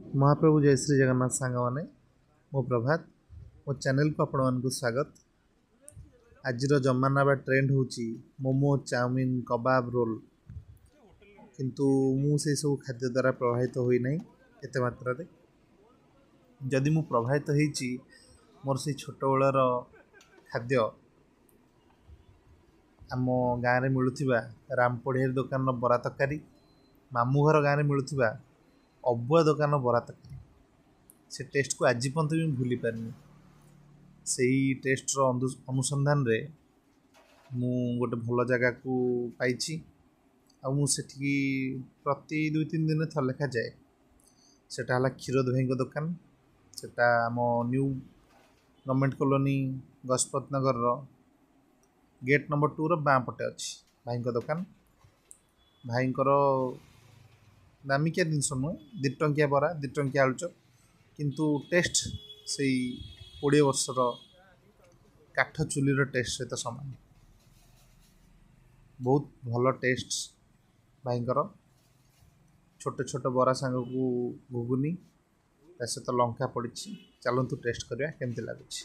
महाप्रभु जय श्री जगन्नाथ सांग मैंने मो प्रभात मो चैनल को आपण मानक स्वागत। आज जमाना बा ट्रेंड होची मोमो चाउमिन कबाब रोल, किंतु मु से सब खाद्य द्वारा प्रभावित होई नहीं एते मात्रा रे। जदि मु प्रभावित होईची मोर से छोट बेलर खाद्य आम गाँव में मिलुथिबा रामपड़िया दुकान बरा तरकारी, मामू घर गाँव में मिलुथिबा अबुआ दुकान बरा तरकारी, से टेस्ट को आज पर्यंत भी भूली पारनी। से टेस्ट अनुसंधान रे मु गोटे भल जगह को पाइछि आ मु सेठी प्रति 2-3 दिन थर लेखा जाए। सेटा हला क्षीरोद भाई दुकान, सेटा आम न्यू गवर्नमेंट कॉलोनी गजपत नगर गेट नंबर 2 बाँ पटे अच्छी भाई दुकान। भाई दामिकिया जिनस नुहे 2 टंकिया बरा 2 टंकिया आलुचप, किंतु टेस्ट से 20 वर्षर काठ चुलीर टेस्ट सहित सामान। बहुत भल टेस्ट भाई छोटे छोटे बरा सांग को घुगुनी सहित लंका पड़ी। चलतु टेस्ट करवा केमती लगुच।